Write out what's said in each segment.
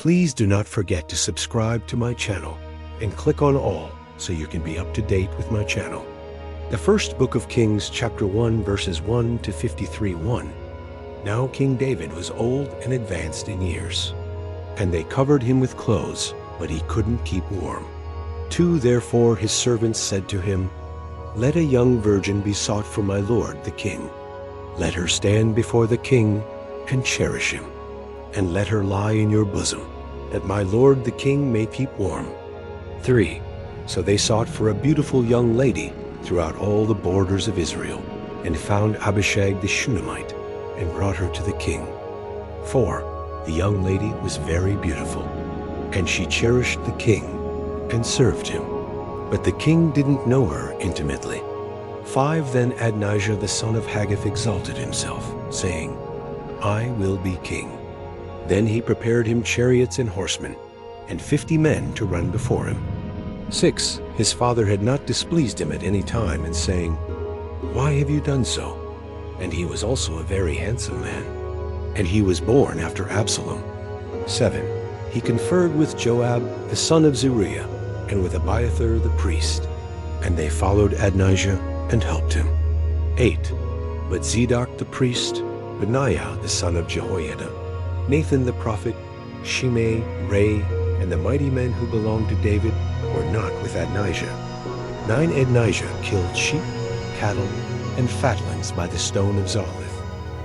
Please do not forget to subscribe to my channel and click on all so you can be up to date with my channel. The first book of Kings, chapter 1, verses 1 to 53:1. Now King David was old and advanced in years, and they covered him with clothes, but he couldn't keep warm. 2 Therefore his servants said to him, Let a young virgin be sought for my lord the king. Let her stand before the king and cherish him, and let her lie in your bosom, that my lord the king may keep warm. 3 So they sought for a beautiful young lady throughout all the borders of Israel, and found Abishag the Shunammite, and brought her to the king. 4 The young lady was very beautiful, and she cherished the king and served him. But the king didn't know her intimately. 5 Then Adonijah the son of Haggith exalted himself, saying, I will be king. Then he prepared him chariots and horsemen, and 50 men to run before him. 6 His father had not displeased him at any time in saying, Why have you done so? And he was also a very handsome man. And he was born after Absalom. 7 He conferred with Joab the son of Zeruiah, and with Abiathar the priest, and they followed Adonijah and helped him. 8 But Zadok the priest, Benaiah the son of Jehoiada, Nathan the prophet, Shimei, Ray, and the mighty men who belonged to David were not with Adonijah. 9 Adonijah killed sheep, cattle, and fatlings by the stone of Zoleth,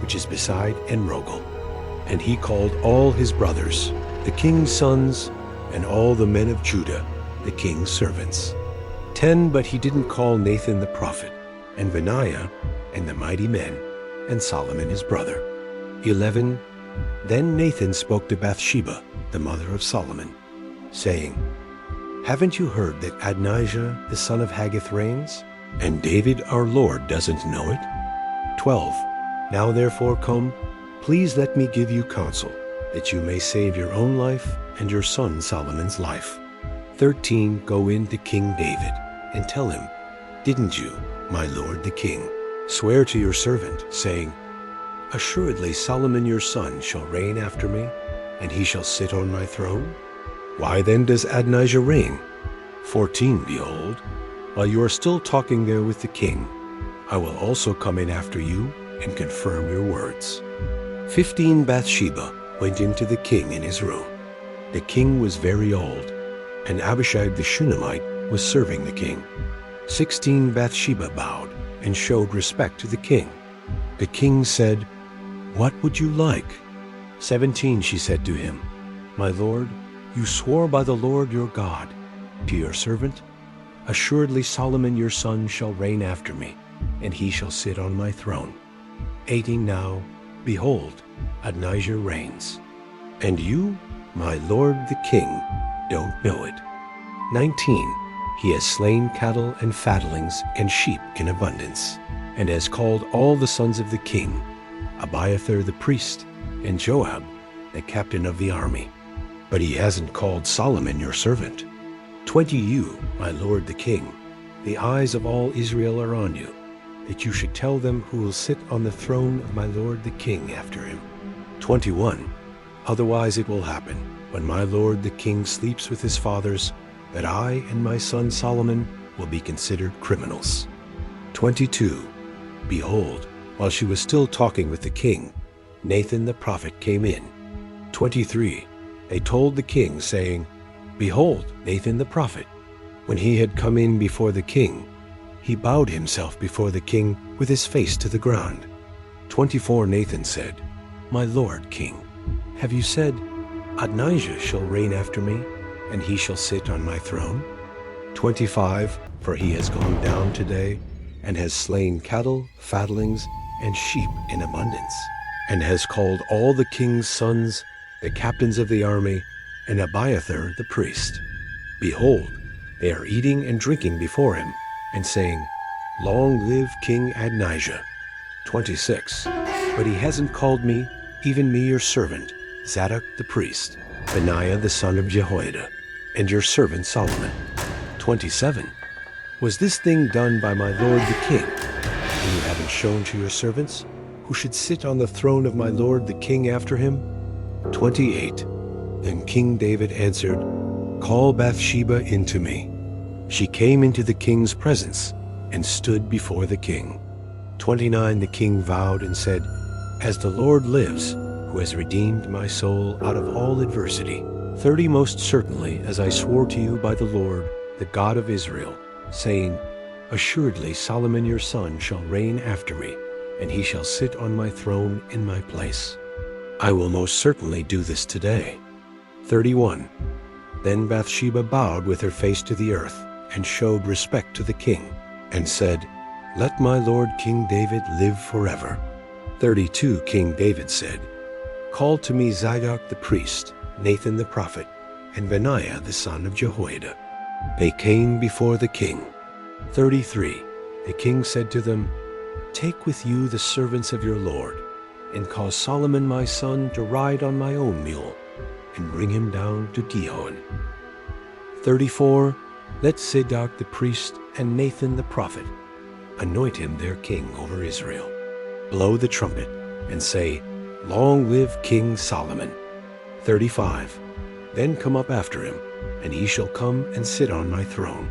which is beside Enrogel. And he called all his brothers, the king's sons, and all the men of Judah, the king's servants. 10 But he didn't call Nathan the prophet, and Benaiah, and the mighty men, and Solomon his brother. 11 Then Nathan spoke to Bathsheba, the mother of Solomon, saying, Haven't you heard that Adonijah the son of Haggith reigns, and David our Lord doesn't know it? 12 Now therefore come, please let me give you counsel, that you may save your own life and your son Solomon's life. 13 Go in to King David, and tell him, Didn't you, my lord the king, swear to your servant, saying, Assuredly Solomon your son shall reign after me, and he shall sit on my throne? Why then does Adonijah reign? 14 Behold, while you are still talking there with the king, I will also come in after you and confirm your words. 15 Bathsheba went into the king in his room. The king was very old, and Abishag the Shunammite was serving the king. 16 Bathsheba bowed and showed respect to the king. The king said, What would you like? 17 She said to him, My lord, you swore by the Lord your God to your servant, Assuredly Solomon your son shall reign after me, and he shall sit on my throne. 18 Now, behold, Adonijah reigns, and you, my lord the king, don't know it. 19 He has slain cattle and fatlings and sheep in abundance, and has called all the sons of the king, Abiathar the priest, and Joab, the captain of the army. But he hasn't called Solomon your servant. 20 You, my lord the king, the eyes of all Israel are on you, that you should tell them who will sit on the throne of my lord the king after him. 21 Otherwise it will happen, when my lord the king sleeps with his fathers, that I and my son Solomon will be considered criminals. 22 Behold, while she was still talking with the king, Nathan the prophet came in. 23 They told the king, saying, Behold, Nathan the prophet. When he had come in before the king, he bowed himself before the king with his face to the ground. 24 Nathan said, My lord king, have you said, Adonijah shall reign after me, and he shall sit on my throne? 25 For he has gone down today, and has slain cattle, fatlings, and sheep in abundance, and has called all the king's sons, the captains of the army, and Abiathar the priest. Behold, they are eating and drinking before him, and saying, Long live King Adonijah. 26 But he hasn't called me, even me your servant, Zadok the priest, Benaiah the son of Jehoiada, and your servant Solomon. 27 Was this thing done by my lord the king, and you haven't shown to your servants, who should sit on the throne of my lord the king after him? 28 Then King David answered, "Call Bathsheba into me." She came into the king's presence and stood before the king. 29 The king vowed and said, "As the Lord lives, who has redeemed my soul out of all adversity. 30 Most certainly, as I swore to you by the Lord, the God of Israel, saying, Assuredly Solomon your son shall reign after me, and he shall sit on my throne in my place. I will most certainly do this today." 31 Then Bathsheba bowed with her face to the earth, and showed respect to the king, and said, "Let my lord King David live forever." 32 King David said, "Call to me Zadok the priest, Nathan the prophet, and Benaiah the son of Jehoiada." They came before the king. 33 The king said to them, "Take with you the servants of your lord, and cause Solomon my son to ride on my own mule, and bring him down to Gihon." 34 Let Zadok the priest and Nathan the prophet anoint him their king over Israel. Blow the trumpet and say, "Long live King Solomon." 35 Then come up after him, and he shall come and sit on my throne,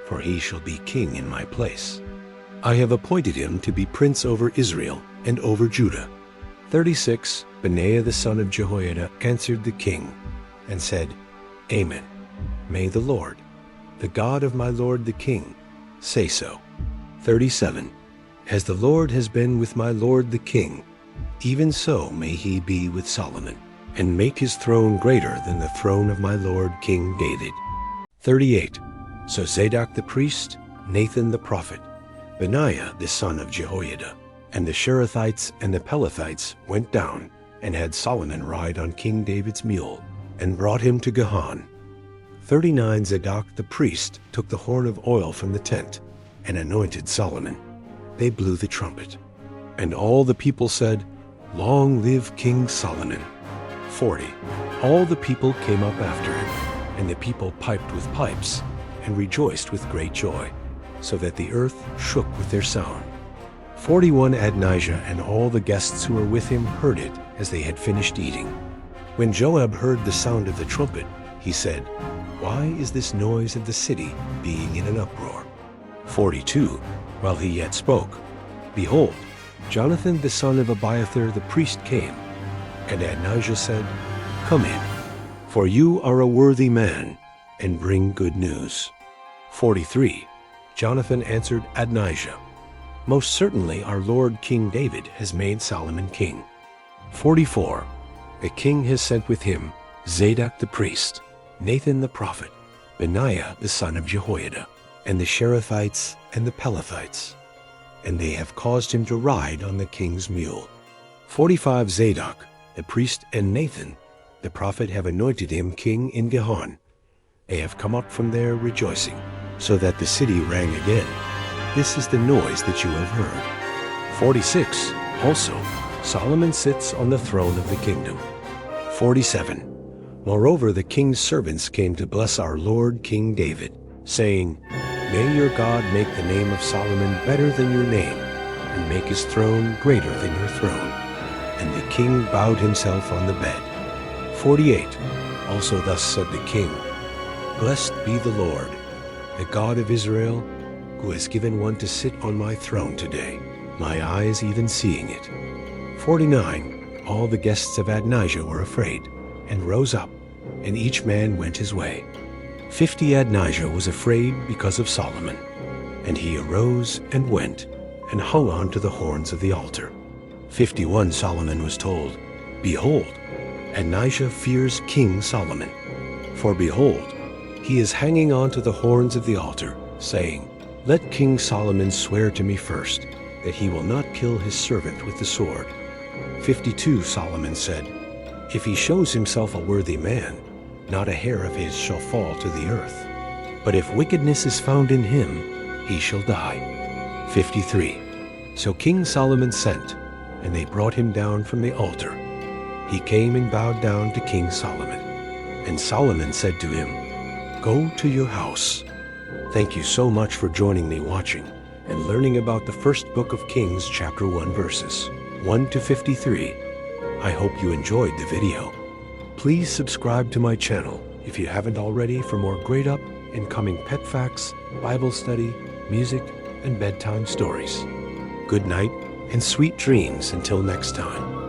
for he shall be king in my place. I have appointed him to be prince over Israel and over Judah. 36 Benaiah the son of Jehoiada answered the king and said, "Amen. May the Lord, the God of my lord the king, say so." 37 As the Lord has been with my lord the king, even so may he be with Solomon, and make his throne greater than the throne of my lord King David. 38 So Zadok the priest, Nathan the prophet, Benaiah the son of Jehoiada, and the Sherethites and the Pelethites went down and had Solomon ride on King David's mule, and brought him to Gihon. 39 Zadok the priest took the horn of oil from the tent, and anointed Solomon. They blew the trumpet. And all the people said, "Long live King Solomon." 40 All the people came up after him, and the people piped with pipes, and rejoiced with great joy, so that the earth shook with their sound. 41 Adonijah and all the guests who were with him heard it as they had finished eating. When Joab heard the sound of the trumpet, he said, "Why is this noise of the city being in an uproar?" 42 While he yet spoke, behold, Jonathan the son of Abiathar the priest came, and Adonijah said, "Come in, for you are a worthy man, and bring good news." 43 Jonathan answered Adonijah, "Most certainly our lord King David has made Solomon king." 44 The king has sent with him Zadok the priest, Nathan the prophet, Benaiah the son of Jehoiada, and the Sherethites and the Pelethites, and they have caused him to ride on the king's mule. 45 Zadok the priest and Nathan the prophet have anointed him king in Gihon. They have come up from there rejoicing, so that the city rang again. This is the noise that you have heard. 46 Also Solomon sits on the throne of the kingdom. 47 Moreover, the king's servants came to bless our lord King David, saying, "May your God make the name of Solomon better than your name, and make his throne greater than your throne." And the king bowed himself on the bed. 48 Also thus said the king, "Blessed be the Lord, the God of Israel, who has given one to sit on my throne today, my eyes even seeing it." 49 All the guests of Adonijah were afraid, and rose up, and each man went his way. 50 Adonijah was afraid because of Solomon, and he arose and went, and hung on to the horns of the altar. 51 Solomon was told, "Behold, Adonijah fears King Solomon. For behold, he is hanging on to the horns of the altar, saying, Let King Solomon swear to me first, that he will not kill his servant with the sword." 52 Solomon said, "If he shows himself a worthy man, not a hair of his shall fall to the earth. But if wickedness is found in him, he shall die." 53 So King Solomon sent, and they brought him down from the altar. He came and bowed down to King Solomon. And Solomon said to him, "Go to your house." Thank you so much for joining me watching and learning about the first book of Kings, chapter 1, verses 1 to 53. I hope you enjoyed the video. Please subscribe to my channel if you haven't already for more great up and coming pet facts, Bible study, music, and bedtime stories. Good night and sweet dreams until next time.